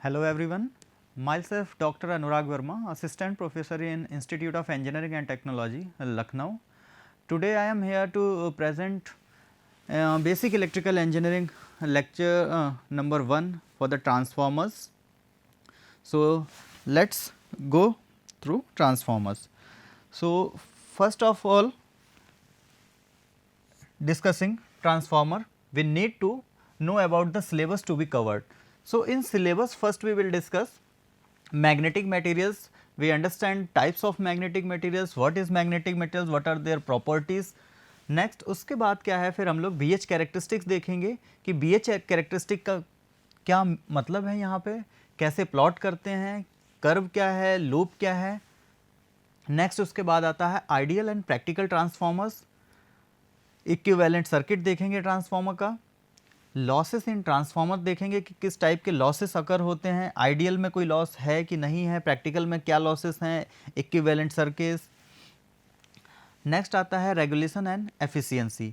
Hello everyone, myself Dr. Anurag Verma, Assistant Professor in Institute of Engineering and Technology, Lucknow. Today I am here to present Basic Electrical Engineering lecture number 1 for the transformers. So, let us go through transformers. So, first of all, discussing transformer, we need to know about the syllabus to be covered. So, in syllabus first we will discuss magnetic materials, we understand types of magnetic materials, what is magnetic materials, what are their properties. Next उसके बाद क्या है, फिर हम लोग BH characteristics देखेंगे कि BH characteristic का क्या मतलब है, यहाँ पे कैसे प्लॉट करते हैं, कर्व क्या है, लूप क्या है. नेक्स्ट उसके बाद आता है ideal and practical transformers, equivalent circuit देखेंगे ट्रांसफॉर्मर का. लॉसेस इन ट्रांसफॉर्मर देखेंगे कि किस टाइप के लॉसेस अकर होते हैं, आइडियल में कोई लॉस है कि नहीं है, प्रैक्टिकल में क्या लॉसेस हैं, इक्विवेलेंट सर्किट्स. नेक्स्ट आता है रेगुलेशन एंड एफिशिएंसी.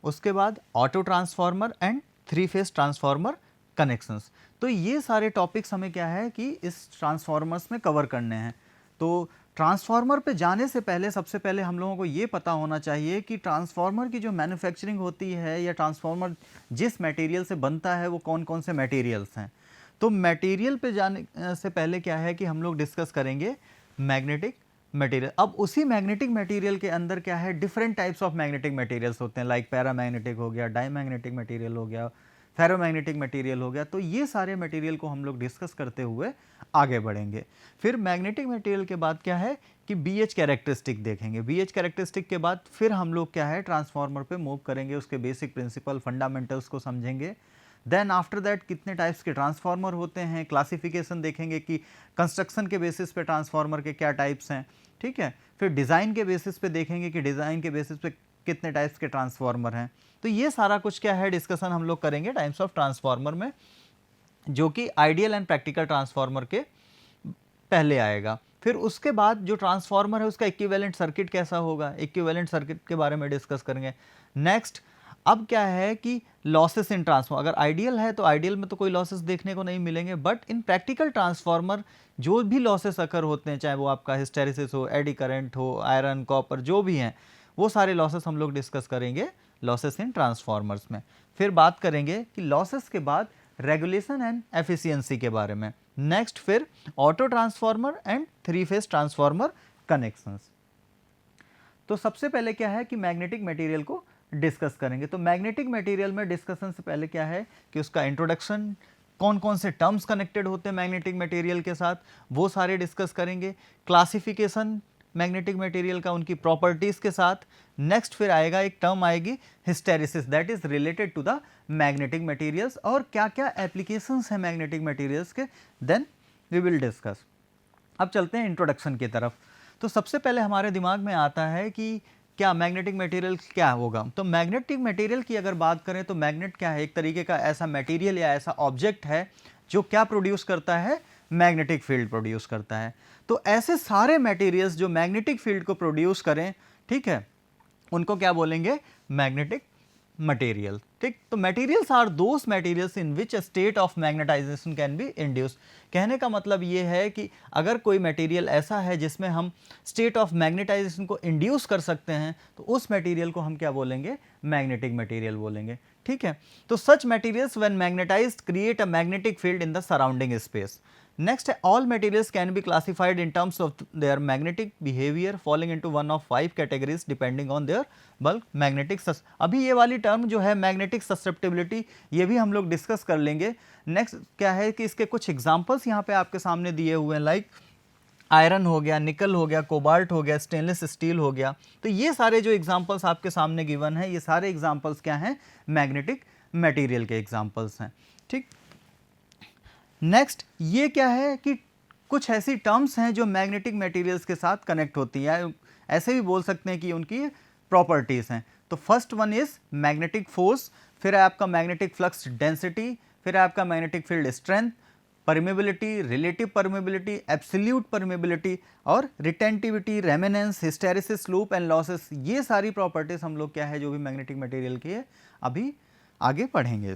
उसके बाद auto transformer and 3 phase transformer connections. तो ये सारे टॉपिक्स हमें क्या है कि इस ट्रांसफार्मर्स में कवर करने हैं. तो ट्रांसफार्मर पे जाने से पहले सबसे पहले हम लोगों को ये पता होना चाहिए कि ट्रांसफार्मर की जो मैन्युफैक्चरिंग होती है या ट्रांसफार्मर जिस मटेरियल से बनता है वो कौन कौन से मटेरियल्स हैं. तो मटेरियल पे जाने से पहले क्या है कि हम लोग डिस्कस करेंगे मैग्नेटिक मटेरियल. अब उसी मैग्नेटिक मटेरियल के अंदर क्या है, different types of magnetic materials होते हैं, लाइक पैरामैग्नेटिक हो गया, डाईमैग्नेटिक मटेरियल हो गया, फेरोमैग्नेटिक मटेरियल हो गया. तो ये सारे मटेरियल को हम लोग डिस्कस करते हुए आगे बढ़ेंगे. फिर मैग्नेटिक मटेरियल के बाद क्या है कि BH कैरेक्टरिस्टिक देखेंगे. BH कैरेक्टरिस्टिक के बाद फिर हम लोग क्या है ट्रांसफार्मर पे मूव करेंगे, उसके बेसिक प्रिंसिपल फंडामेंटल्स को समझेंगे. देन आफ्टर दैट कितने टाइप्स के ट्रांसफार्मर होते हैं, क्लासिफिकेशन देखेंगे कि कंस्ट्रक्शन के बेसिस पे ट्रांसफार्मर के क्या टाइप्स हैं. ठीक है, फिर डिज़ाइन के बेसिस पे देखेंगे कि डिज़ाइन के बेसिस पे कितने टाइप्स के ट्रांसफार्मर हैं. तो ये सारा कुछ क्या है डिस्कशन हम लोग करेंगे टाइप्स ऑफ ट्रांसफार्मर में, जो कि आइडियल एंड प्रैक्टिकल ट्रांसफार्मर के पहले आएगा. फिर उसके बाद जो ट्रांसफार्मर है उसका इक्विवेलेंट सर्किट कैसा होगा, इक्विवेलेंट सर्किट के बारे में डिस्कस करेंगे. नेक्स्ट अब क्या है कि लॉसेस इन ट्रांसफार्मर, अगर आइडियल है तो आइडियल में तो कोई लॉसेस देखने को नहीं मिलेंगे, बट इन प्रैक्टिकल ट्रांसफार्मर जो भी लॉसेस अकर होते हैं, चाहे वो आपका हिस्टेरिसिस हो, एडी करंट हो, आयरन, कॉपर, जो भी हैं, वो सारे लॉसेस हम लोग डिस्कस करेंगे लॉसेस इन ट्रांसफार्मर्स में. फिर बात करेंगे कि लॉसेस के बाद रेगुलेशन एंड एफिशिएंसी के बारे में. नेक्स्ट फिर auto transformer and 3 phase transformer connections. तो सबसे पहले क्या है कि मैग्नेटिक मटेरियल को डिस्कस करेंगे. तो मैग्नेटिक मटेरियल में डिस्कशन से पहले क्या है कि उसका इंट्रोडक्शन, कौन कौन से टर्म्स कनेक्टेड होते हैं मैग्नेटिक मटेरियल के साथ, वो सारे डिस्कस करेंगे. क्लासिफिकेशन मैग्नेटिक मटेरियल का उनकी प्रॉपर्टीज के साथ. नेक्स्ट फिर आएगा एक टर्म आएगी hysteresis, that is related to the magnetic materials, और क्या क्या एप्लीकेशंस हैं मैग्नेटिक मटेरियल्स के, देन वी विल डिस्कस. अब चलते हैं इंट्रोडक्शन की तरफ. तो सबसे पहले हमारे दिमाग में आता है कि क्या मैग्नेटिक मटेरियल क्या होगा. तो मैग्नेटिक मटेरियल की अगर बात करें तो मैग्नेट क्या है, एक तरीके का ऐसा मटेरियल या ऐसा ऑब्जेक्ट है जो क्या प्रोड्यूस करता है, मैग्नेटिक फील्ड प्रोड्यूस करता है. तो ऐसे सारे मटेरियल्स जो मैग्नेटिक फील्ड को प्रोड्यूस करें, ठीक है, उनको क्या बोलेंगे, मैग्नेटिक मटेरियल. ठीक, तो materials are those materials in which state of magnetization can be induced. कहने का मतलब ये है कि अगर कोई मटेरियल ऐसा है जिसमें हम स्टेट ऑफ मैग्नेटाइजेशन को इंड्यूस कर सकते हैं, तो उस मटेरियल को हम क्या बोलेंगे, मैग्नेटिक मटेरियल बोलेंगे. ठीक है, तो such materials when magnetised create a magnetic field in the surrounding space. Next है all materials can be classified in terms of their magnetic behaviour following into one of 5 categories depending on their bulk magnetic. अभी ये वाली term जो है magnetic susceptibility, ये भी हम लोग डिस्कस कर लेंगे. नेक्स्ट क्या है कि इसके कुछ एग्जांपल्स यहाँ पे आपके सामने दिए हुए हैं, लाइक आयरन हो गया, निकल हो गया, कोबाल्ट हो गया, स्टेनलेस स्टील हो गया. तो ये सारे जो एग्जांपल्स आपके सामने गिवन है, ये सारे एग्जांपल्स क्या हैं, मैग्नेटिक मटेरियल के एग्जांपल्स हैं. ठीक, नेक्स्ट ये क्या है कि कुछ ऐसी टर्म्स हैं जो मैग्नेटिक मटेरियल्स के साथ कनेक्ट होती हैं, ऐसे भी बोल सकते हैं कि उनकी प्रॉपर्टीज़ हैं. तो first one is magnetic force, फिर है आपका मैग्नेटिक फ्लक्स डेंसिटी, फिर है आपका magnetic field strength, permeability, relative permeability, absolute permeability, और retentivity, remanence, hysteresis, loop and losses. ये सारी प्रॉपर्टीज हम लोग क्या है जो भी मैग्नेटिक मटेरियल की है अभी आगे पढ़ेंगे.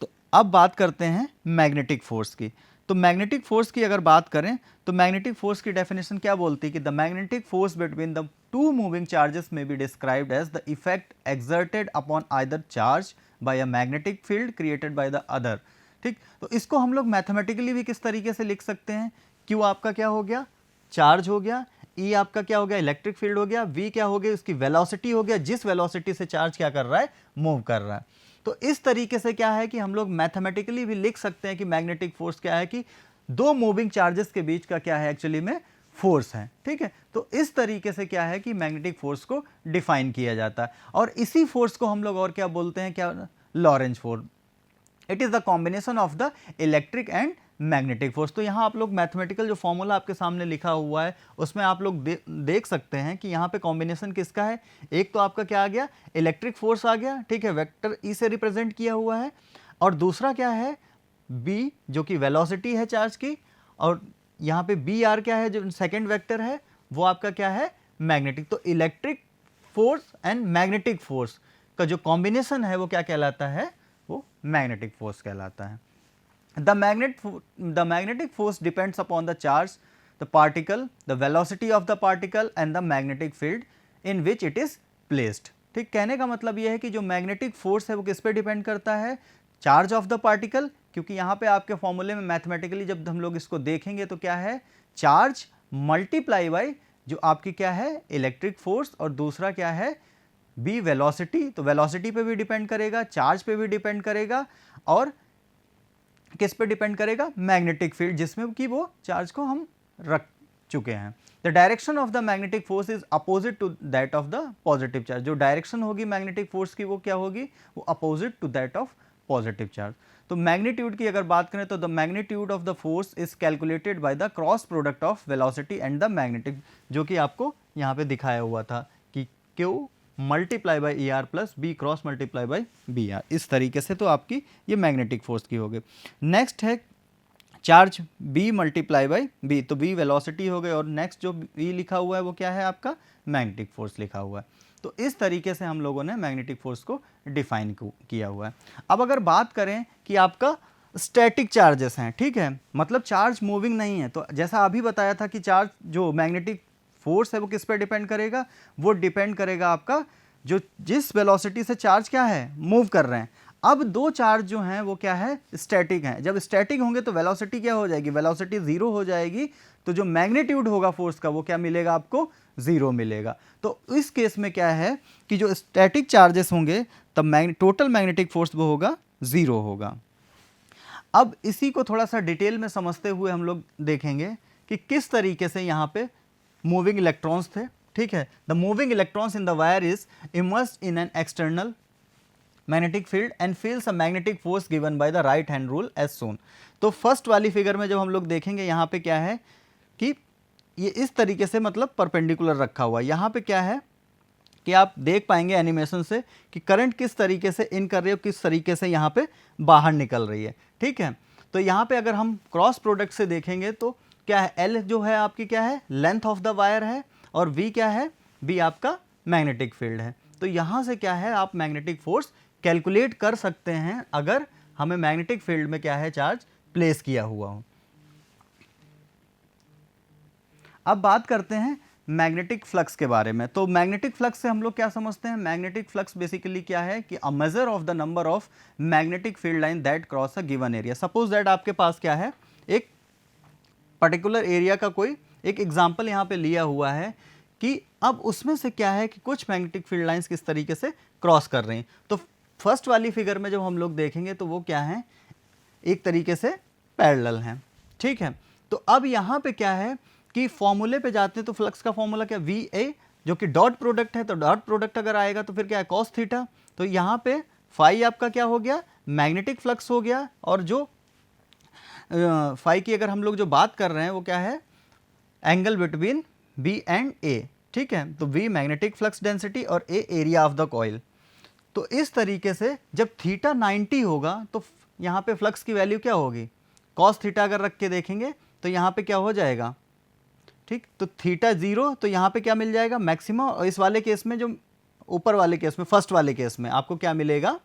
तो अब बात करते हैं मैग्नेटिक फोर्स की। तो मैग्नेटिक फोर्स की अगर बात करें तो मैग्नेटिक फोर्स की डेफिनेशन क्या बोलती है कि the magnetic force between the two moving charges में be described as the effect exerted upon either charge by a magnetic field created by the other. ठीक, तो इसको हम लोग मैथमेटिकली भी किस तरीके से लिख सकते हैं, क्यू आपका क्या हो गया, चार्ज हो गया, ई आपका क्या हो गया, इलेक्ट्रिक फील्ड हो गया, वी क्या हो गया, उसकी वेलोसिटी हो गया, जिस वेलोसिटी से चार्ज क्या कर रहा है, मूव कर रहा है। तो इस तरीके से क्या है कि हम लोग मैथमेटिकली भी लिख सकते हैं कि मैग्नेटिक फोर्स क्या है कि दो मूविंग चार्जेस के बीच का क्या है एक्चुअली में फोर्स है। ठीक है, तो इस तरीके से क्या है कि मैग्नेटिक फोर्स को डिफाइन किया जाता है और इसी फोर्स को हम लोग और क्या बोलते हैं, क्या, Lorentz force. It is the combination of the electric and magnetic force. तो यहाँ आप लोग मैथमेटिकल जो फॉर्मूला आपके सामने लिखा हुआ है उसमें आप लोग देख सकते हैं कि यहाँ पे कॉम्बिनेशन किसका है। एक तो आपका क्या आ गया, इलेक्ट्रिक फोर्स आ गया, ठीक है, वेक्टर ई से रिप्रेजेंट किया हुआ है, और दूसरा क्या है, बी जो कि वेलोसिटी है चार्ज की, और यहाँ पे बी आर क्या है जो सेकेंड वेक्टर है वो आपका क्या है, मैग्नेटिक। तो electric force and magnetic force का जो कॉम्बिनेशन है वो क्या कहलाता है, वो मैग्नेटिक फोर्स कहलाता है। The magnetic force depends upon the charge, the particle, the velocity of the particle and the magnetic field in which it is placed। ठीक, कहने का मतलब यह है कि जो मैग्नेटिक फोर्स है वो किस पे डिपेंड करता है, चार्ज ऑफ द पार्टिकल, क्योंकि यहाँ पे आपके फॉर्मूले में मैथमेटिकली जब हम लोग इसको देखेंगे तो क्या है, चार्ज मल्टीप्लाई बाई जो आपकी क्या है इलेक्ट्रिक फोर्स, और दूसरा क्या है बी वेलोसिटी। तो वेलोसिटी पे भी डिपेंड करेगा, चार्ज पे भी डिपेंड करेगा, और किस पे डिपेंड करेगा, मैग्नेटिक फील्ड जिसमें कि वो चार्ज को हम रख चुके हैं। The direction of the magnetic force is opposite to that of the positive charge. जो डायरेक्शन होगी मैग्नेटिक फोर्स की वो क्या होगी, वो opposite to that of positive charge. तो मैग्नीट्यूड की अगर बात करें तो the magnitude of the force is calculated by the cross product of velocity and the magnetic, जो कि आपको यहाँ पे दिखाया हुआ था कि Q multiply by E R plus B cross multiply by B R. इस तरीके से तो आपकी ये मैग्नेटिक फोर्स की होगी। नेक्स्ट है charge B multiply by B, तो बी वेलोसिटी हो गई, और नेक्स्ट जो बी लिखा हुआ है वो क्या है आपका मैग्नेटिक फोर्स लिखा हुआ है। तो इस तरीके से हम लोगों ने मैग्नेटिक फोर्स को डिफाइन किया हुआ है। अब अगर बात करें कि आपका स्टैटिक चार्जेस हैं, ठीक है, मतलब चार्ज मूविंग नहीं है, तो जैसा अभी बताया था कि चार्ज जो मैग्नेटिक फोर्स है वो किस पे डिपेंड करेगा, वो डिपेंड करेगा आपका जो जिस वेलोसिटी से चार्ज क्या है मूव कर रहे हैं। अब दो चार्ज जो हैं वो क्या है, स्टैटिक हैं। जब स्टैटिक होंगे तो वेलोसिटी क्या हो जाएगी, वेलोसिटी जीरो हो जाएगी, तो जो मैग्नीट्यूड होगा फोर्स का वो क्या मिलेगा आपको, जीरो मिलेगा। तो इस केस में क्या है कि जो स्टैटिक चार्जेस होंगे तब टोटल मैग्नेटिक फोर्स वो होगा, जीरो होगा। अब इसी को थोड़ा सा डिटेल में समझते हुए हम लोग देखेंगे कि किस तरीके से यहाँ पे मूविंग इलेक्ट्रॉन्स थे। ठीक है, the moving electrons in the wire is immersed in an external magnetic field and feels a magnetic force given by the right hand rule as shown. तो फर्स्ट वाली फिगर में जब हम लोग देखेंगे यहाँ पे क्या है कि ये इस तरीके से मतलब परपेंडिकुलर रखा हुआ है। यहाँ पे क्या है कि आप देख पाएंगे एनिमेशन से कि करंट किस तरीके से इन कर रही है, किस तरीके से यहाँ पे बाहर निकल रही है। ठीक है, तो यहाँ पे अगर हम क्रॉस प्रोडक्ट से देखेंगे तो क्या है, एल जो है आपकी क्या है लेंथ ऑफ द वायर है, और वी क्या है, बी आपका मैग्नेटिक फील्ड है। तो यहाँ से क्या है आप मैग्नेटिक फोर्स कैलकुलेट कर सकते हैं अगर हमें मैग्नेटिक फील्ड में क्या है चार्ज प्लेस किया हुआ हो। अब बात करते हैं मैग्नेटिक फ्लक्स के बारे में। तो मैग्नेटिक फ्लक्स से हम लोग क्या समझते हैं, मैग्नेटिक फ्लक्स बेसिकली क्या है कि a measure of the number of magnetic field line that cross a given area. Suppose that आपके पास क्या है एक पर्टिकुलर एरिया का कोई एक एग्जाम्पल यहाँ पे लिया हुआ है कि अब उसमें से क्या है कि कुछ मैग्नेटिक फील्ड लाइंस किस तरीके से क्रॉस कर रही हैं। तो फर्स्ट वाली फिगर में जब हम लोग देखेंगे तो वो क्या है, एक तरीके से पैरेलल हैं। ठीक है, तो अब यहाँ पे क्या है कि फॉर्मूले पे जाते हैं तो फ्लक्स का फॉर्मूला क्या, वी ए जो कि डॉट प्रोडक्ट है, तो डॉट प्रोडक्ट अगर आएगा तो फिर क्या है कॉस थीटा। तो यहाँ पे फाई आपका क्या हो गया, मैग्नेटिक फ्लक्स हो गया, और जो फाई की अगर हम लोग जो बात कर रहे हैं वो क्या है एंगल बिटवीन बी एंड ए। ठीक है, तो वी मैग्नेटिक फ्लक्स डेंसिटी और ए एरिया ऑफ द कॉइल। तो इस तरीके से जब थीटा 90 होगा तो यहाँ पे फ्लक्स की वैल्यू क्या होगी, कॉस थीटा अगर रख के देखेंगे तो यहाँ पे क्या हो जाएगा, ठीक, तो थीटा 0, तो यहाँ पे क्या मिल जाएगा मैक्सिमम, और इस वाले केस में जो ऊपर वाले केस में फर्स्ट वाले केस में आपको क्या मिलेगा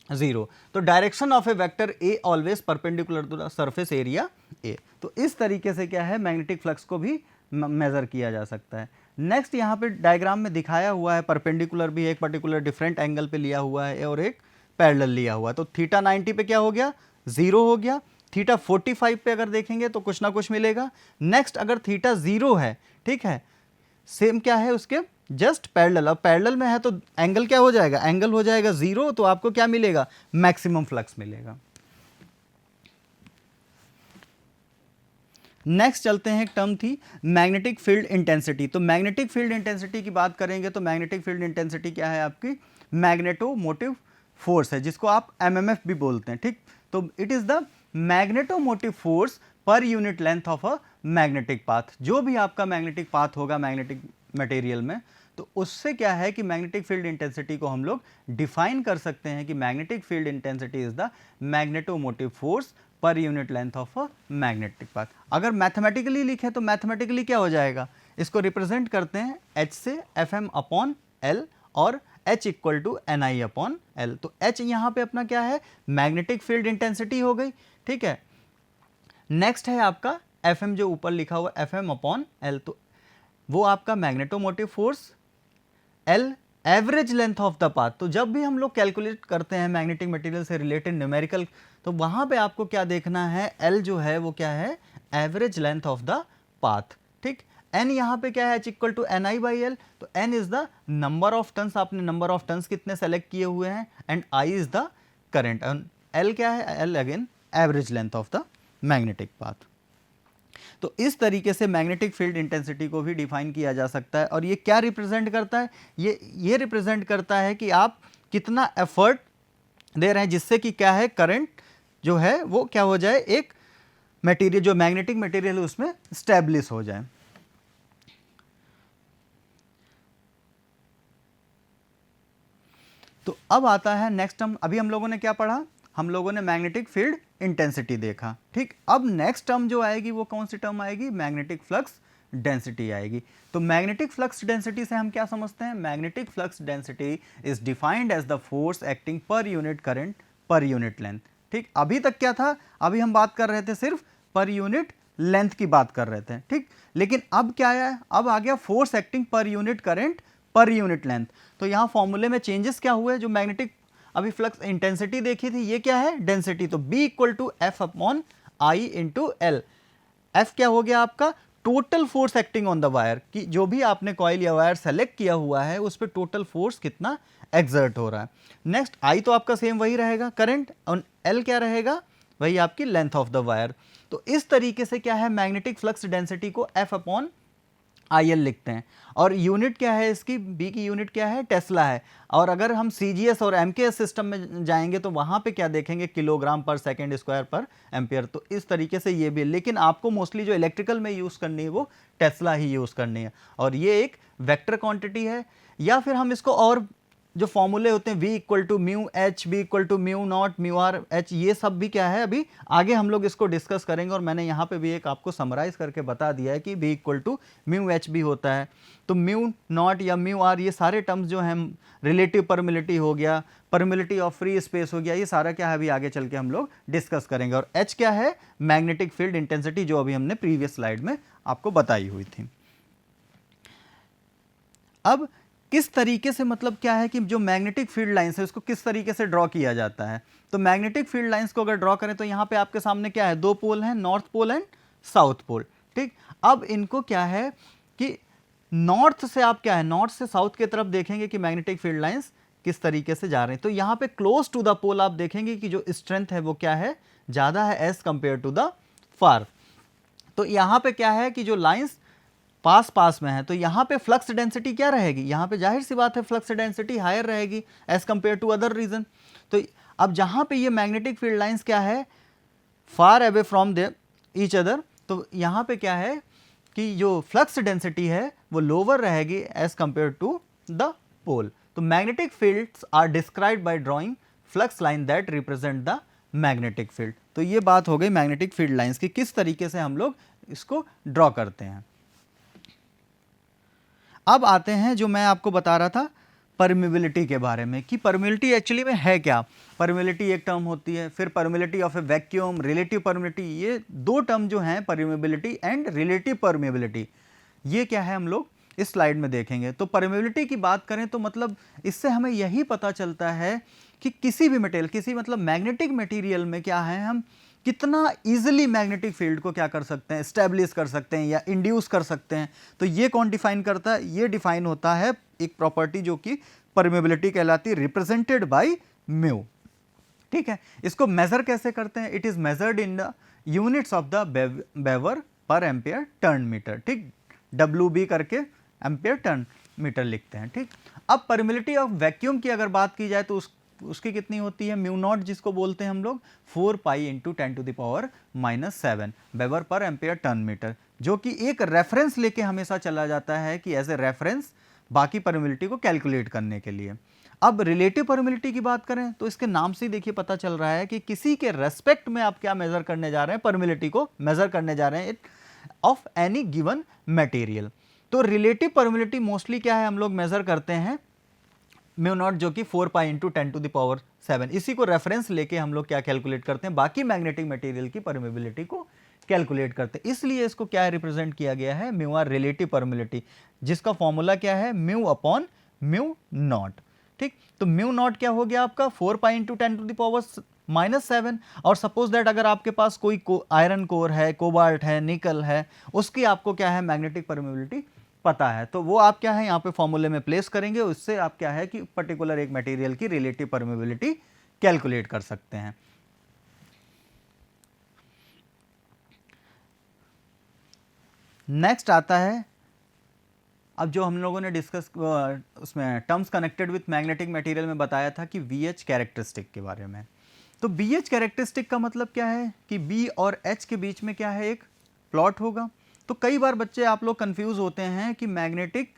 0। तो direction of A vector A always perpendicular to the surface area A. तो इस तरीके से क्या है मैग्नेटिक फ्लक्स को भी मेजर किया जा सकता है। नेक्स्ट यहाँ पे डायग्राम में दिखाया हुआ है परपेंडिकुलर भी एक पर्टिकुलर डिफरेंट एंगल पे लिया हुआ है और एक पैरेलल लिया हुआ है। तो थीटा 90 पे क्या हो गया 0 हो गया, थीटा 45 पे अगर देखेंगे तो कुछ ना कुछ मिलेगा। नेक्स्ट अगर थीटा 0 है, ठीक है, सेम क्या है उसके जस्ट पैरेलल। अब पैरेलल में है तो एंगल क्या हो जाएगा, एंगल हो जाएगा 0, तो आपको क्या मिलेगा मैक्सिमम फ्लक्स मिलेगा। नेक्स्ट चलते हैं, एक टर्म थी मैग्नेटिक फील्ड इंटेंसिटी। तो मैग्नेटिक फील्ड इंटेंसिटी की बात करेंगे तो मैग्नेटिक फील्ड इंटेंसिटी क्या है आपकी मैग्नेटोमोटिव फोर्स है, जिसको आप एमएमएफ भी बोलते हैं, ठीक। तो it is the magnetomotive force पर unit length of a magnetic path. जो भी आपका मैग्नेटिक पाथ होगा मैग्नेटिक मटेरियल में, तो उससे क्या है कि मैग्नेटिक फील्ड इंटेंसिटी को हम लोग डिफाइन कर सकते हैं कि magnetic field intensity is the magnetomotive force पर unit length of a magnetic path. अगर मैथमेटिकली लिखे तो मैथमेटिकली क्या हो जाएगा, इसको रिप्रेजेंट करते हैं H से Fm अपॉन L और H equal to NI upon L। तो H यहाँ पे अपना क्या है मैग्नेटिक फील्ड इंटेंसिटी हो गई, ठीक है। नेक्स्ट है आपका Fm जो ऊपर लिखा हुआ Fm अपॉन L, तो वो आपका magnetomotive force, L average length of the path. तो जब भी हम लोग कैलकुलेट करते हैं मैग्नेटिक मटेरियल से रिलेटेड न्यूमेरिकल, तो वहां पे आपको क्या देखना है, L जो है वो क्या है average length of the path, ठीक। N यहाँ पे क्या है H इक्वल टू NI/L। तो N is the number of turns, आपने नंबर ऑफ टर्न्स कितने सेलेक्ट किए हुए हैं, and I is the current. L क्या है, L again average length of the magnetic path. तो इस तरीके से मैग्नेटिक फील्ड इंटेंसिटी को भी डिफाइन किया जा सकता है। और ये क्या रिप्रेजेंट करता है, ये रिप्रेजेंट करता है कि आप कितना एफर्ट दे रहे हैं जिससे कि क्या है करंट जो है वो क्या हो जाए, एक मटेरियल जो मैग्नेटिक मटेरियल है उसमें स्टैब्लिश हो जाए। तो अब आता है नेक्स्ट टर्म। अभी हम लोगों ने क्या पढ़ा, हम लोगों ने मैग्नेटिक फील्ड इंटेंसिटी देखा, ठीक। अब नेक्स्ट टर्म जो आएगी वो कौन सी टर्म आएगी, मैग्नेटिक फ्लक्स डेंसिटी आएगी। तो मैग्नेटिक फ्लक्स डेंसिटी से हम क्या समझते हैं, magnetic flux density is defined as the force acting per unit current per unit length, ठीक। अभी तक क्या था, अभी हम बात कर रहे थे सिर्फ पर यूनिट लेंथ की बात कर रहे थे, ठीक। लेकिन अब क्या है, अब आ गया force acting per unit current per unit length. तो यहाँ फॉर्मूले में चेंजेस क्या हुए, जो मैग्नेटिक अभी फ्लक्स इंटेंसिटी देखी थी ये क्या है डेंसिटी, तो B equal to F upon I into L. F क्या हो गया आपका total force acting on the wire, कि जो भी आपने कॉइल या वायर सेलेक्ट किया हुआ है उस पर टोटल फोर्स कितना एक्सर्ट हो रहा है। नेक्स्ट आई तो आपका सेम वही रहेगा करंट, और एल क्या रहेगा वही आपकी लेंथ ऑफ द वायर। तो इस तरीके से क्या है मैग्नेटिक फ्लक्स डेंसिटी को एफ अपॉन IL लिखते हैं। और यूनिट क्या है इसकी, बी की यूनिट क्या है टेस्ला है। और अगर हम CGS और MKS सिस्टम में जाएंगे तो वहां पे क्या देखेंगे किलोग्राम पर सेकेंड स्क्वायर पर एम्पियर। तो इस तरीके से ये भी, लेकिन आपको मोस्टली जो इलेक्ट्रिकल में यूज़ करनी है वो टेस्ला ही यूज़ करनी है। और ये एक वेक्टर क्वांटिटी है, या फिर हम इसको और जो फॉर्मूले होते हैं V equal to mu H, B equal to mu not mu R H, ये सब भी क्या है अभी आगे हम लोग इसको डिस्कस करेंगे। और मैंने यहाँ पे भी एक आपको समराइज करके बता दिया है कि V equal to mu H भी होता है। तो म्यू नॉट या म्यू आर ये सारे टर्म्स जो हैं, रिलेटिव परमिलिटी हो गया, परमिलिटी ऑफ फ्री स्पेस हो गया, ये सारा क्या है अभी आगे चल के हम लोग डिस्कस करेंगे। और H क्या है मैग्नेटिक फील्ड इंटेंसिटी, जो अभी हमने प्रीवियस स्लाइड में आपको बताई हुई थी। अब किस तरीके से, मतलब क्या है कि जो मैग्नेटिक फील्ड लाइंस है उसको किस तरीके से ड्रॉ किया जाता है। तो मैग्नेटिक फील्ड लाइंस को अगर ड्रॉ करें तो यहाँ पे आपके सामने क्या है, दो पोल हैं, north pole and south pole, ठीक। अब इनको क्या है कि नॉर्थ से आप क्या है, नॉर्थ से साउथ की तरफ देखेंगे कि मैग्नेटिक फील्ड लाइंस किस तरीके से जा रहे हैं। तो यहाँ पे क्लोज टू द पोल आप देखेंगे कि जो स्ट्रेंथ है वो क्या है, ज़्यादा है as compare to the far. तो यहाँ पे क्या है कि जो लाइंस पास पास में है, तो यहाँ पे फ्लक्स डेंसिटी क्या रहेगी, यहाँ पे जाहिर सी बात है फ्लक्स डेंसिटी हायर रहेगी as compare to other region. तो अब जहाँ पे ये मैग्नेटिक फील्ड लाइंस क्या है far away from the each other, तो यहाँ पे क्या है कि जो फ्लक्स डेंसिटी है वो लोअर रहेगी as compare to the pole. तो magnetic fields are described by drawing flux line that represent the magnetic field. तो ये बात हो गई मैग्नेटिक फील्ड लाइंस की, किस तरीके से हम लोग इसको ड्रॉ करते हैं। अब आते हैं जो मैं आपको बता रहा था परमिबिलिटी के बारे में कि परमिबिलिटी एक्चुअली में है क्या। परमिबिलिटी एक टर्म होती है, फिर permeability of A vacuum, relative permeability, ये दो टर्म जो हैं परमिबिलिटी एंड रिलेटिव परमिबिलिटी, ये क्या है हम लोग इस स्लाइड में देखेंगे। तो परमिबिलिटी की बात करें तो मतलब इससे हमें यही पता चलता है कि किसी भी मटेरियल, किसी मतलब मैग्नेटिक मटेरियल में क्या है, हम कितना इजीली मैग्नेटिक फील्ड को क्या कर सकते हैं, एस्टेब्लिश कर सकते हैं या इंड्यूस कर सकते हैं। तो ये कौन डिफाइन करता है, ये डिफाइन होता है एक प्रॉपर्टी जो कि परमिबिलिटी कहलाती है, रिप्रेजेंटेड बाय म्यू। ठीक है, इसको मेजर कैसे करते हैं, it is measured in the units of the weber per ampere turn metre. ठीक, WB करके एम्पियर टर्न मीटर लिखते हैं। ठीक, अब परमिबिलिटी ऑफ वैक्यूम की अगर बात की जाए तो उसकी कितनी होती है, म्यू नॉट जिसको बोलते हैं हम लोग 4 पाई इंटू 10⁻⁻7 वेबर पर एम्पियर टर्न मीटर, जो कि एक रेफरेंस लेके हमेशा चला जाता है कि एज ए रेफरेंस बाकी परमिबिलिटी को कैलकुलेट करने के लिए। अब रिलेटिव परमिबिलिटी की बात करें तो इसके नाम से ही देखिए पता चल रहा है कि किसी के रेस्पेक्ट में आप क्या मेजर करने जा रहे हैं, परमिबिलिटी को मेजर करने जा रहे हैं ऑफ एनी गिवन मटेरियल। तो रिलेटिव परमिबिलिटी मोस्टली क्या है, हम लोग मेजर करते हैं म्यू नॉट जो कि 4 पाई इंटू 10⁻⁷, इसी को रेफरेंस लेके हम लोग क्या कैलकुलेट करते हैं, बाकी मैग्नेटिक मटेरियल की परमिबिलिटी को कैलकुलेट करते हैं। इसलिए इसको क्या रिप्रेजेंट किया गया है, म्यू आर रिलेटिव परमिबिलिटी, जिसका फॉर्मूला क्या है, म्यू अपॉन म्यू नॉट। ठीक, तो म्यू नॉट क्या हो गया आपका 4 पाई इंटू 10⁻⁷। और सपोज दैट अगर आपके पास कोई आयरन कोर है, कोबाल्ट है, निकल है, उसकी आपको क्या है मैग्नेटिक परमिबिलिटी पता है, तो वो आप क्या है यहाँ पे फॉर्मूले में प्लेस करेंगे, उससे आप क्या है कि पर्टिकुलर एक मटेरियल की रिलेटिव परमिबिलिटी कैलकुलेट कर सकते हैं। नेक्स्ट आता है, अब जो हम लोगों ने डिस्कस उसमें terms connected with magnetic material में बताया था कि VH कैरेक्टरिस्टिक के बारे में। तो BH कैरेक्टरिस्टिक का मतलब क्या है कि B और H के बीच में क्या है, एक प्लॉट होगा। तो कई बार बच्चे आप लोग कंफ्यूज होते हैं कि मैग्नेटिक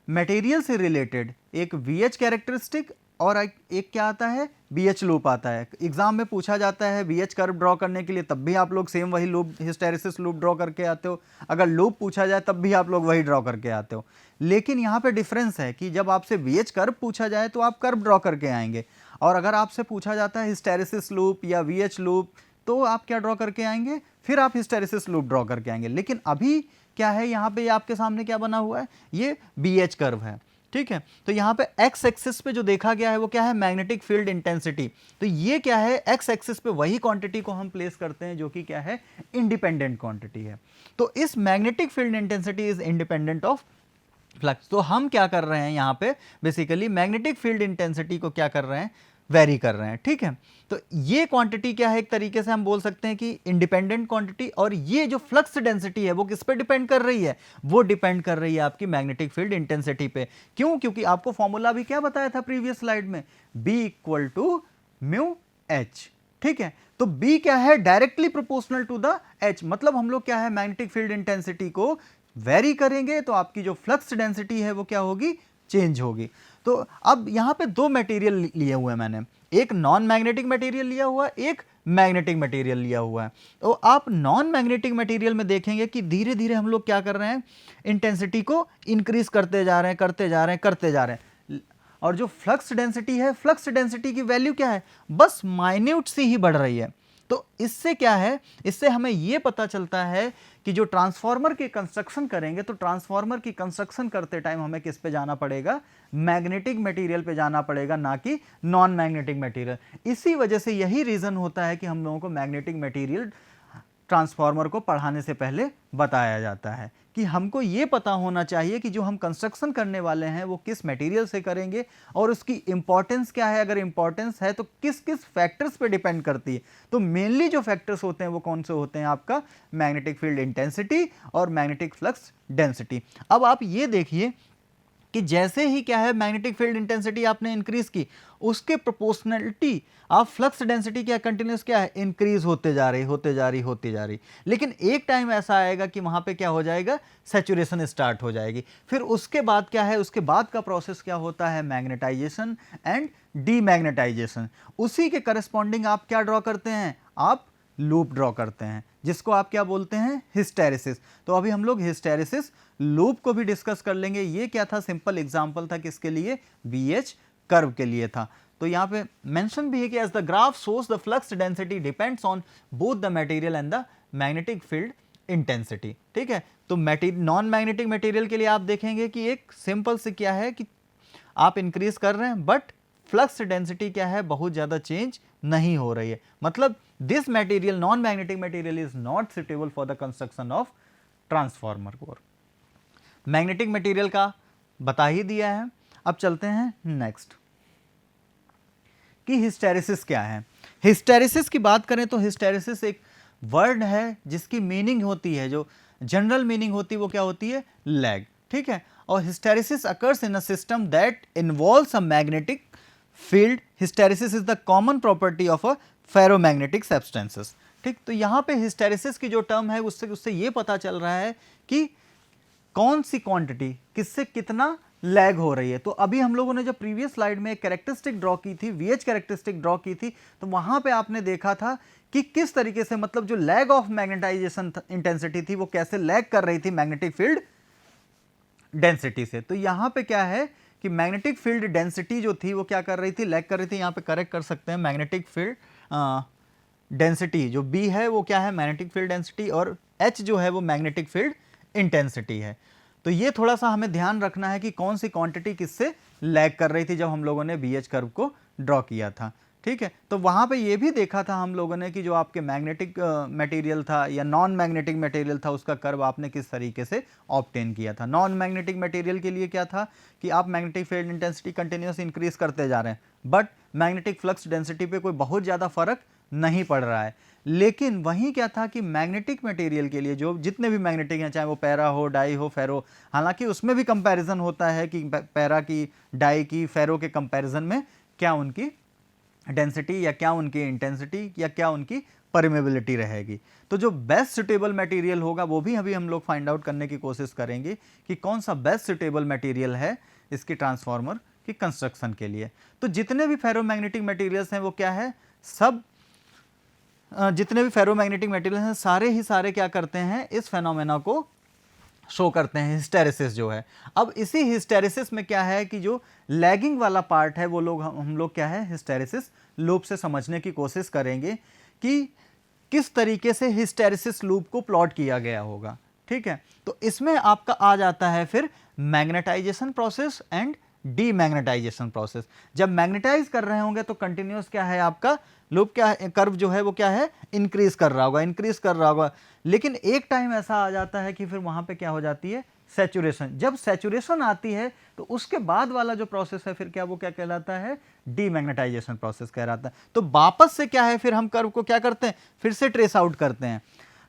मटेरियल से रिलेटेड एक VH कैरेक्टरिस्टिक और एक क्या आता है, BH लूप आता है। एग्जाम में पूछा जाता है BH कर्व ड्रॉ करने के लिए, तब भी आप लोग सेम वही लूप, हिस्टैरिसीस लूप ड्रॉ करके आते हो। अगर लूप पूछा जाए तब भी आप लोग वही ड्रॉ करके आते हो। लेकिन यहाँ पे डिफरेंस है कि जब आपसे BH कर्व पूछा जाए तो आप कर्व ड्रॉ करके आएंगे, और अगर आपसे पूछा जाता है हिस्टैरिसीस लूप या VH लूप तो आप क्या ड्रॉ करके आएंगे, फिर आप हिस्टैरिसीस लूप ड्रॉ करके आएंगे। लेकिन अभी क्या है, यहाँ पे आपके सामने क्या बना हुआ है, ये BH कर्व है। ठीक है, तो यहाँ पे एक्स एक्सिस पे जो देखा गया है वो क्या है, मैग्नेटिक फील्ड इंटेंसिटी। तो ये क्या है, एक्स एक्सिस पे वही क्वांटिटी को हम प्लेस करते हैं जो कि क्या है, इंडिपेंडेंट क्वांटिटी है। तो इस magnetic field intensity is independent of flux. तो हम क्या कर रहे हैं यहाँ पे, बेसिकली मैग्नेटिक फील्ड इंटेंसिटी को क्या कर रहे हैं, वेरी कर रहे हैं। ठीक है, तो ये क्वांटिटी क्या है, एक तरीके से हम बोल सकते हैं कि इंडिपेंडेंट क्वांटिटी, और ये जो फ्लक्स डेंसिटी है वो किस पे डिपेंड कर रही है, वो डिपेंड कर रही है आपकी मैग्नेटिक फील्ड इंटेंसिटी पे। क्यों, क्योंकि आपको फॉर्मूला भी क्या बताया था प्रीवियस स्लाइड में, B equal to mu H। ठीक है, तो B क्या है, directly proportional to the H, मतलब हम लोग क्या है मैग्नेटिक फील्ड इंटेंसिटी को वेरी करेंगे तो आपकी जो फ्लक्स डेंसिटी है वो क्या होगी, चेंज होगी। तो अब यहाँ पे दो मटेरियल लिए हुए हैं मैंने, एक नॉन मैग्नेटिक मटेरियल लिया हुआ है, एक मैग्नेटिक मटेरियल लिया हुआ है। तो आप नॉन मैग्नेटिक मटेरियल में देखेंगे कि धीरे धीरे हम लोग क्या कर रहे हैं, इंटेंसिटी को इंक्रीज करते जा रहे हैं, करते जा रहे हैं, करते जा रहे हैं। और जो फ्लक्स डेंसिटी है, फ्लक्स डेंसिटी की वैल्यू क्या है, बस माइन्यूट सी ही बढ़ रही है। तो इससे क्या है, इससे हमें यह पता चलता है कि जो ट्रांसफार्मर की कंस्ट्रक्शन करेंगे तो ट्रांसफार्मर की कंस्ट्रक्शन करते टाइम हमें किस पे जाना पड़ेगा, मैग्नेटिक मटेरियल पे जाना पड़ेगा, ना कि नॉन मैग्नेटिक मटेरियल। इसी वजह से यही रीजन होता है कि हम लोगों को मैग्नेटिक मटेरियल ट्रांसफार्मर को पढ़ाने से पहले बताया जाता है कि हमको ये पता होना चाहिए कि जो हम कंस्ट्रक्शन करने वाले हैं वो किस मटेरियल से करेंगे और उसकी इंपॉर्टेंस क्या है, अगर इंपॉर्टेंस है तो किस किस फैक्टर्स पे डिपेंड करती है। तो मेनली जो फैक्टर्स होते हैं वो कौन से होते हैं, आपका मैग्नेटिक फील्ड इंटेंसिटी और मैग्नेटिक फ्लक्स डेंसिटी। अब आप ये देखिए कि जैसे ही क्या है मैग्नेटिक फील्ड इंटेंसिटी आपने इंक्रीज की, उसके प्रोपोर्शनलिटी आप फ्लक्स डेंसिटी क्या कंटिन्यूस क्या है, इंक्रीज होते जा रही, होते जा रही, होती जा रही। लेकिन एक टाइम ऐसा आएगा कि वहां पे क्या हो जाएगा, सैचुरेशन स्टार्ट हो जाएगी। फिर उसके बाद क्या है, उसके बाद का प्रोसेस क्या होता है, मैग्नेटाइजेशन एंड डीमैग्नेटाइजेशन। उसी के करस्पॉन्डिंग आप क्या ड्रॉ करते हैं, आप लूप ड्रॉ करते हैं, जिसको आप क्या बोलते हैं, हिस्टेरिसिस। तो अभी हम लोग हिस्टेरिसिस लूप को भी डिस्कस कर लेंगे। ये क्या था, सिंपल एग्जांपल था किसके लिए, BH कर्व के लिए था। तो यहाँ पे मेंशन भी है कि as the graph shows the flux density depends on both the material and the magnetic field intensity. ठीक है, तो नॉन मैग्नेटिक मटेरियल के लिए आप देखेंगे कि एक सिंपल से क्या है कि आप इंक्रीज कर रहे हैं बट फ्लक्स डेंसिटी क्या है, बहुत ज़्यादा चेंज नहीं हो रही है। मतलब this material, non magnetic material is not suitable for the construction of transformer core. Magnetic material का बता ही दिया है। अब चलते हैं नेक्स्ट कि हिस्टेरिसिस क्या है। हिस्टेरिसिस की बात करें तो हिस्टेरिसिस एक वर्ड है जिसकी मीनिंग होती है, जो जनरल मीनिंग होती है वो क्या होती है, लैग। ठीक है, और hysteresis occurs in a system that involves a magnetic field. Hysteresis is the common property of a ferromagnetic substances. ठीक, तो यहाँ पे हिस्टेरिसिस की जो टर्म है उससे ये पता चल रहा है कि कौन सी क्वांटिटी किससे कितना लैग हो रही है। तो अभी हम लोगों ने जो प्रीवियस स्लाइड में एक कैरेक्टरिस्टिक ड्रॉ की थी, VH कैरेक्टरिस्टिक ड्रॉ की थी, तो वहां पे आपने देखा था कि किस तरीके से, मतलब जो लैग ऑफ मैग्नेटाइजेशन इंटेंसिटी थी वो कैसे लैग कर रही थी मैग्नेटिक फील्ड डेंसिटी से। तो यहां पे क्या है कि मैग्नेटिक फील्ड डेंसिटी जो थी वो क्या कर रही थी, लैग कर रही थी। यहां पे करेक्ट कर सकते हैं, मैग्नेटिक फील्ड डेंसिटी जो B है वो क्या है, मैग्नेटिक फील्ड डेंसिटी, और H जो है वो मैग्नेटिक फील्ड इंटेंसिटी है। तो ये थोड़ा सा हमें ध्यान रखना है कि कौन सी क्वांटिटी किससे लैग कर रही थी जब हम लोगों ने BH कर्व को ड्रॉ किया था। ठीक है, तो वहां पे ये भी देखा था हम लोगों ने कि जो आपके मैग्नेटिक मटेरियल था या नॉन मैग्नेटिक मटेरियल था उसका कर्व आपने किस तरीके से ऑब्टेन किया था। नॉन मैग्नेटिक मटेरियल के लिए क्या था कि आप magnetic field intensity continuous increase करते जा रहे हैं बट मैग्नेटिक फ्लक्स डेंसिटी पे कोई बहुत ज़्यादा फर्क नहीं पड़ रहा है। लेकिन वहीं क्या था कि मैग्नेटिक मटेरियल के लिए जो जितने भी मैग्नेटिक हैं, चाहे वो पैरा हो, डाई हो, फेरो, हालांकि उसमें भी कंपैरिजन होता है कि पैरा की, डाई की, फेरो के कंपैरिजन में क्या उनकी डेंसिटी या क्या उनकी इंटेंसिटी या क्या उनकी परमेबिलिटी रहेगी। तो जो बेस्ट सुटेबल मटेरियल होगा वो भी अभी हम लोग फाइंड आउट करने की कोशिश करेंगे कि कौन सा बेस्ट सुटेबल मटेरियल है इसकी ट्रांसफार्मर की कंस्ट्रक्शन के लिए। तो जितने भी फेरोमैग्नेटिक मटेरियल्स हैं वो क्या है, सब जितने भी फेरोमैग्नेटिक मटेरियल हैं सारे ही सारे क्या करते हैं, इस फेनोमेना को शो करते हैं, हिस्टेरिसिस जो है। अब इसी हिस्टेरिसिस में क्या है कि जो लैगिंग वाला पार्ट है वो लोग हम लोग क्या है, हिस्टेरिसिस लूप से समझने की कोशिश करेंगे कि किस तरीके से हिस्टेरिसिस लूप को प्लॉट किया गया होगा। ठीक है, तो इसमें आपका आ जाता है फिर magnetization process and demagnetization process. जब मैग्नेटाइज कर रहे होंगे तो कंटिन्यूस क्या है आपका लूप, क्या है, कर्व जो है वो क्या है, इंक्रीज कर रहा होगा, इंक्रीज कर रहा होगा। लेकिन एक टाइम ऐसा आ जाता है कि फिर वहां पे क्या हो जाती है, सैचुरेशन। जब सैचुरेशन आती है तो उसके बाद वाला जो प्रोसेस है फिर क्या, वो क्या कहलाता है, डीमैग्नेटाइजेशन प्रोसेस कहलाता है। तो वापस से क्या है, फिर हम कर्व को क्या करते हैं, फिर से ट्रेस आउट करते हैं।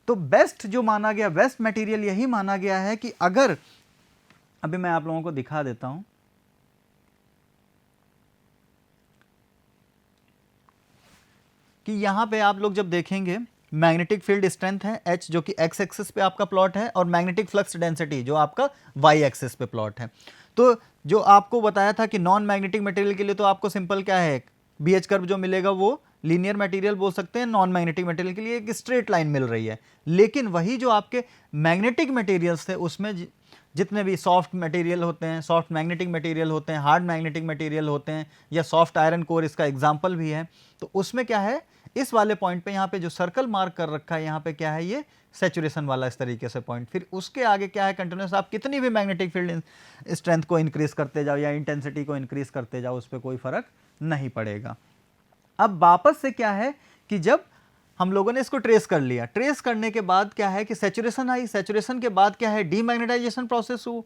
तो बेस्ट जो माना गया, बेस्ट मटेरियल यही माना गया है कि अगर, अभी मैं आप लोगों को दिखा देता हूं कि यहां पे आप लोग जब देखेंगे मैग्नेटिक फील्ड स्ट्रेंथ है H जो कि x एक्सिस पे आपका प्लॉट है, और मैग्नेटिक फ्लक्स डेंसिटी जो आपका y एक्सिस पे प्लॉट है। तो जो आपको बताया था कि नॉन मैग्नेटिक मटेरियल के लिए तो आपको सिंपल क्या है, BH कर्व जो मिलेगा वो लीनियर मटेरियल बोल सकते हैं, नॉन मैग्नेटिक मटेरियल के लिए एक स्ट्रेट लाइन मिल रही है। लेकिन वही जो आपके मैग्नेटिक मटेरियल्स थे उसमें जितने भी सॉफ्ट मटेरियल होते हैं, सॉफ्ट मैग्नेटिक मटेरियल होते हैं, हार्ड मैग्नेटिक मटेरियल होते हैं, या सॉफ्ट आयरन कोर इसका एग्जाम्पल भी है, तो उसमें क्या है, इस वाले पॉइंट पे यहाँ पे जो सर्कल मार्क कर रखा है यहाँ पे क्या है, ये सैचुरेशन वाला इस तरीके से पॉइंट। फिर उसके आगे क्या है, कंटिन्यूस आप कितनी भी मैग्नेटिक फील्ड स्ट्रेंथ को इंक्रीज करते जाओ या इंटेंसिटी को इंक्रीज करते जाओ, उस पर कोई फर्क नहीं पड़ेगा। अब वापस से क्या है कि जब हम लोगों ने इसको ट्रेस कर लिया, ट्रेस करने के बाद क्या है कि सैचुरेशन आई, सैचुरेशन के बाद क्या है, डीमैग्नेटाइजेशन प्रोसेस हुआ।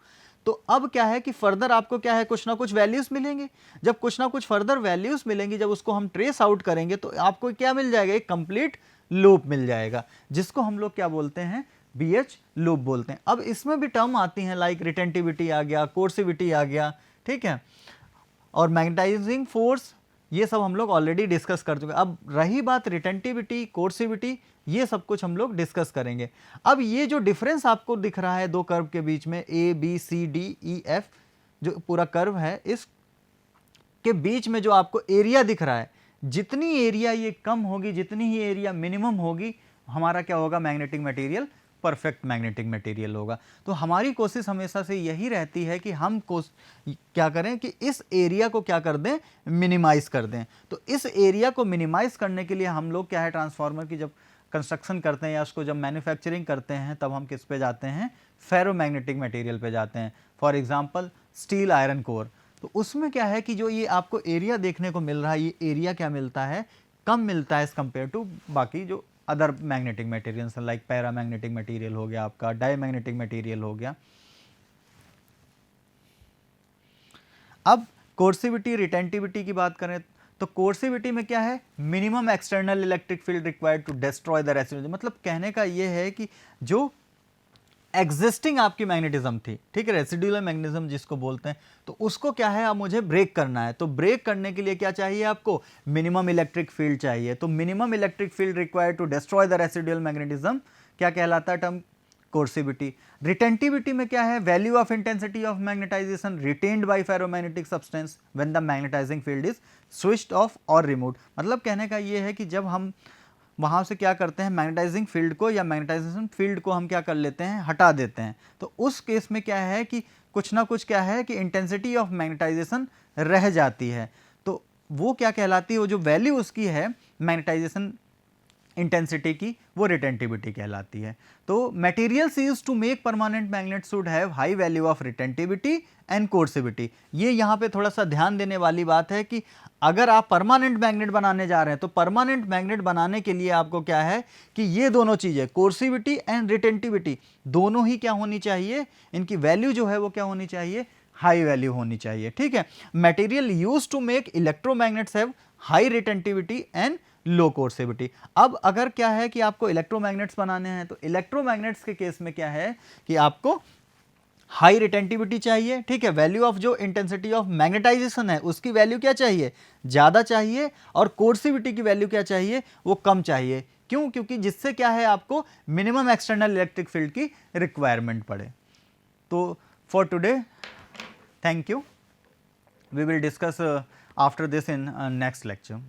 तो अब क्या है कि फर्दर आपको क्या है, कुछ ना कुछ वैल्यूज मिलेंगे। जब कुछ ना कुछ फर्दर वैल्यूज मिलेंगी, जब उसको हम ट्रेस आउट करेंगे तो आपको क्या मिल जाएगा, एक कंप्लीट लूप मिल जाएगा, जिसको हम लोग क्या बोलते हैं, BH लूप बोलते हैं। अब इसमें भी टर्म आती हैं लाइक रिटेंटिविटी आ गया, कोर्सिविटी आ गया, ठीक है, और मैग्नेटाइजिंग फोर्स, ये सब हम लोग ऑलरेडी डिस्कस कर चुके हैं। अब रही बात रिटेंटिविटी, कोर्सिविटी, ये सब कुछ हम लोग डिस्कस करेंगे। अब ये जो डिफरेंस आपको दिख रहा है दो कर्व के बीच में, ABCDEF जो पूरा कर्व है, इस के बीच में जो आपको एरिया दिख रहा है, जितनी एरिया ये कम होगी, जितनी ही एरिया मिनिमम होगी, हमारा क्या होगा, magnetic material perfect magnetic material होगा। तो हमारी कोशिश हमेशा से यही रहती है कि हम क्या करें कि इस एरिया को क्या कर दें, मिनिमाइज कर दें। तो इस एरिया को मिनिमाइज करने के लिए हम लोग क्या है, ट्रांसफार्मर की जब कंस्ट्रक्शन करते हैं या उसको जब मैन्युफैक्चरिंग करते हैं, तब हम किस पे जाते हैं, फेरोमैग्नेटिक मटेरियल पे जाते हैं। For example steel iron core. तो उसमें क्या है कि जो ये आपको एरिया देखने को मिल रहा है, ये एरिया क्या मिलता है, कम मिलता है एज कंपेयर टू बाकी जो other magnetic materials, like paramagnetic material हो गया, आपका डायमैग्नेटिक मटेरियल हो गया। अब कोर्सिविटी रिटेंटिविटी की बात करें तो कोर्सिविटी में क्या है, minimum external electric field required to destroy the residual. मतलब कहने का ये है कि जो एग्जिस्टिंग आपकी मैग्नेटिज्म थी, ठीक है, रेसिडुअल मैग्नेटिज्म जिसको बोलते हैं, तो उसको क्या है, अब मुझे ब्रेक करना है। तो ब्रेक करने के लिए क्या चाहिए आपको, मिनिमम इलेक्ट्रिक फील्ड चाहिए। तो minimum electric field required to destroy the residual magnetism क्या कहलाता है टर्म, कोर्सिविटी। रिटेंटिविटी में क्या है, value of intensity of magnetization retained by ferromagnetic substance when the magnetizing field is switched off और removed. मतलब कहने का ये है कि जब हम वहाँ से क्या करते हैं, मैग्नेटाइजिंग फील्ड को या मैग्नेटाइजेशन फील्ड को हम क्या कर लेते हैं, हटा देते हैं। तो उस केस में क्या है कि कुछ ना कुछ क्या है कि इंटेंसिटी ऑफ मैग्नेटाइजेशन रह जाती है। तो वो क्या कहलाती है, वो जो वैल्यू उसकी है मैग्नेटाइजेशन इंटेंसिटी की, वो रिटेंटिविटी कहलाती है। तो materials used to make permanent magnet should have high value of retentivity and coercivity. ये यहाँ पे थोड़ा सा ध्यान देने वाली बात है कि अगर आप परमानेंट मैग्नेट बनाने जा रहे हैं, तो परमानेंट मैग्नेट बनाने के लिए आपको क्या है कि ये दोनों चीजें, कोर्सिविटी एंड रिटेंटिविटी, दोनों ही क्या होनी चाहिए, इनकी वैल्यू जो है वो क्या होनी चाहिए, हाई वैल्यू होनी चाहिए। ठीक है, material use to make electromagnets have high retentivity and low coercivity. अब अगर क्या है कि आपको इलेक्ट्रोमैग्नेट्स बनाने हैं, तो इलेक्ट्रोमैग्नेट्स के केस में क्या है कि आपको हाई रिटेंटिविटी चाहिए, ठीक है, वैल्यू ऑफ जो इंटेंसिटी ऑफ मैग्नेटाइजेशन है उसकी वैल्यू क्या चाहिए, ज्यादा चाहिए, और कोर्सिविटी की वैल्यू क्या चाहिए, वो कम चाहिए। क्यों, क्योंकि जिससे क्या है आपको मिनिमम एक्सटर्नल इलेक्ट्रिक फील्ड की रिक्वायरमेंट पड़े। तो for today, thank you, we will discuss after this in next lecture.